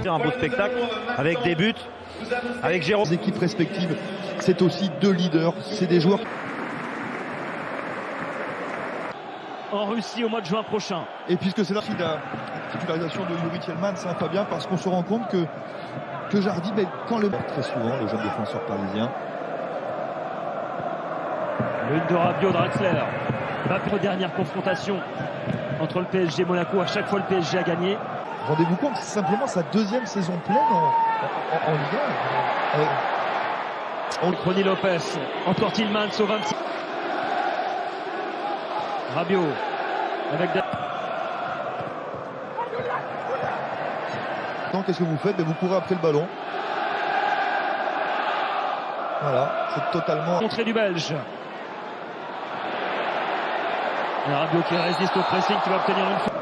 C'est un beau spectacle avec des buts, avec Jérôme. Les équipes respectives, c'est aussi deux leaders, c'est des joueurs. En Russie au mois de juin prochain. Et puisque c'est la titularisation de Yuri Tielemans, c'est Fabien, parce qu'on se rend compte que Jardy, quand le très souvent, le jeune défenseur parisien. L'une de Rabiot, Draxler. Dernière confrontation entre le PSG et Monaco. À chaque fois, le PSG a gagné. Rendez-vous compte, c'est simplement sa deuxième saison pleine en Ligue 1. Crony Lopez, encore Tielemans au 26. Rabiot avec qu'est-ce que vous faites? Vous courez après le ballon. Voilà, c'est totalement... Contrée du Belge. Et Rabiot qui résiste au pressing, qui va obtenir une faute.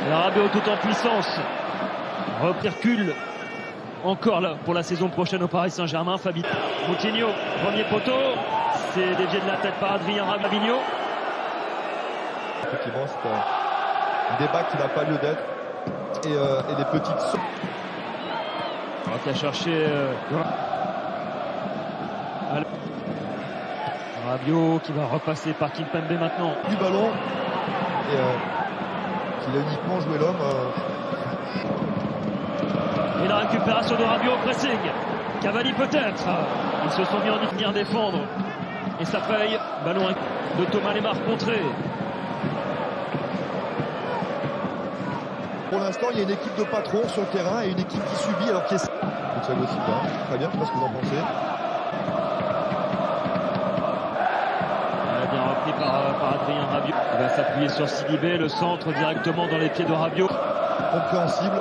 Et Rabiot tout en puissance. Recule encore là pour la saison prochaine au Paris Saint-Germain. Fabi Moutinho, premier poteau. C'est dévié de la tête par Adrien Rabiot. Effectivement, c'est un débat qui n'a pas lieu d'être. Et les petites sauts. On va chercher Rabiot qui va repasser par Kimpembe maintenant. Du ballon. Et qu'il a uniquement joué l'homme. Et la récupération de Rabiot au pressing. Cavani peut-être. Ils se sont mis en ligne à défendre. Et ça paye. Ballon de Thomas Lemar contré. Pour l'instant, il y a une équipe de patrons sur le terrain et une équipe qui subit alors qu'il est... Thiago Silva. Très bien, je sais pas ce que vous en pensez. Bien repris par Adrien Rabiot. Il va s'appuyer sur Sidibé, le centre directement dans les pieds de Rabiot. Compréhensible.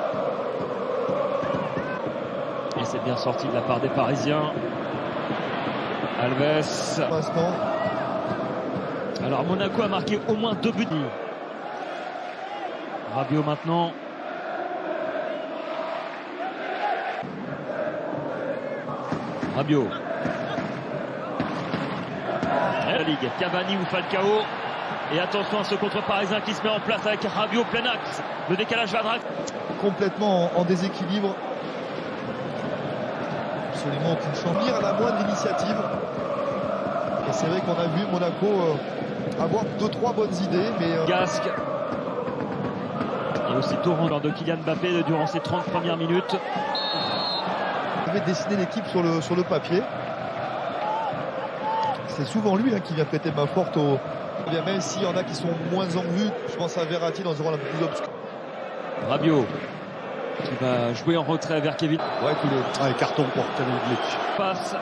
Et c'est bien sorti de la part des Parisiens. Alves. Pour l'instant. Alors Monaco a marqué au moins 2 buts. Rabiot maintenant. Rabiot. La Ligue, Cavani ou Falcao. Et attention à ce contre parisien qui se met en place avec Rabiot plein axe. Le décalage va Drax. Complètement en déséquilibre. Absolument aucune chance. À la moindre initiative. Et c'est vrai qu'on a vu Monaco avoir 2-3 bonnes idées. Mais Gasque. Et aussi Torrent de Kylian Mbappé durant ces 30 premières minutes. Il avait dessiné l'équipe sur le papier. C'est souvent lui qui vient prêter main forte au... Même s'il y en a qui sont moins en vue, je pense à Verratti dans un rôle un peu plus obscur. Rabiot qui va jouer en retrait vers Kevin. Ouais, les cartons pour Kevin Glick. Passe.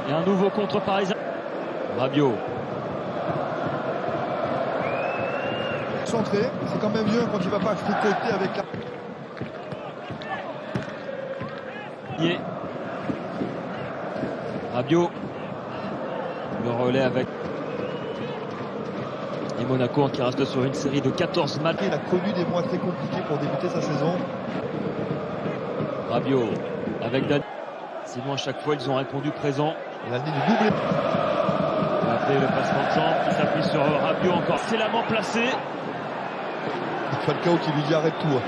Et un nouveau contre parisien. Rabiot. Centré, c'est quand même mieux quand il ne va pas fricoter avec la... Rabiot. Le relais avec... Et Monaco qui reste sur une série de 14 matchs. Il a connu des mois très compliqués pour débuter sa saison. Rabiot avec Dani. Sinon à chaque fois ils ont répondu présent. L'année du doublé. Après le passement de jambe qui s'appuie sur Rabiot encore scellemment placé. Falcao qui lui dit arrête tout.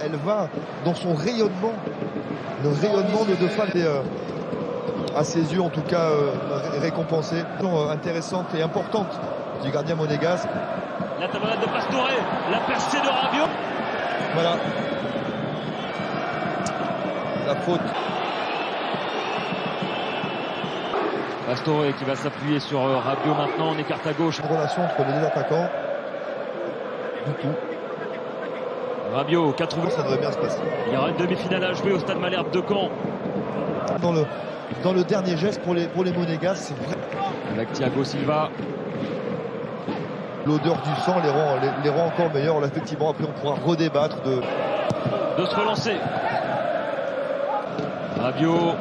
Elle va dans son rayonnement. Le rayonnement de Fall est à ses yeux en tout cas récompensé. Intéressante et importante du gardien monégasque. La tablade de Pastore, la percée de Rabiot. Voilà. La faute. Pastore qui va s'appuyer sur Rabiot maintenant. On écarte à gauche. Une relation entre les deux attaquants. Du tout. Rabiot, 80. Ça devrait bien se passer. Il y aura une demi-finale à jouer au Stade Malherbe de Caen. Dans le dernier geste pour les Monégas, c'est vrai. Avec Thiago Silva. L'odeur du sang les rend encore meilleurs. Là, effectivement, après, on pourra redébattre de se relancer. Rabiot.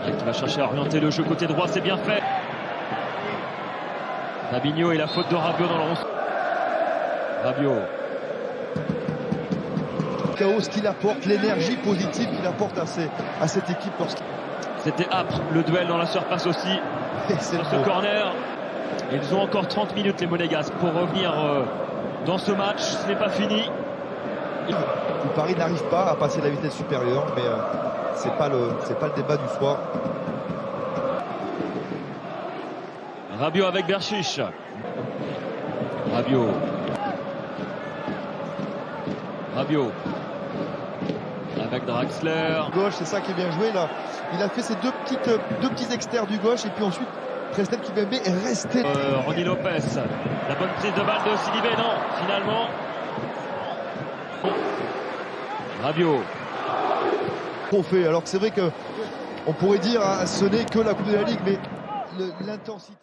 Qui va chercher à orienter le jeu côté droit, c'est bien fait. Fabinho et la faute de Rabiot dans le rond. Rabiot. Chaos, ce qu'il apporte, l'énergie positive qu'il apporte à cette équipe. C'était âpre le duel dans la surface aussi. Sur ce corner. Ils ont encore 30 minutes les Monégasques pour revenir dans ce match. Ce n'est pas fini. Le Paris n'arrive pas à passer la vitesse supérieure, mais c'est pas le débat du soir. Rabiot avec Berchiche. Rabiot. Avec Draxler. Gauche, c'est ça qui est bien joué là. Il a fait ses deux petits extérieurs du gauche et puis ensuite Prestel Kimpembe est resté. Ronny Lopez. La bonne prise de balle de Sidibé, non, finalement. Rabiot. Trophée. Alors que c'est vrai que on pourrait dire ce n'est que la Coupe de la Ligue, mais l'intensité.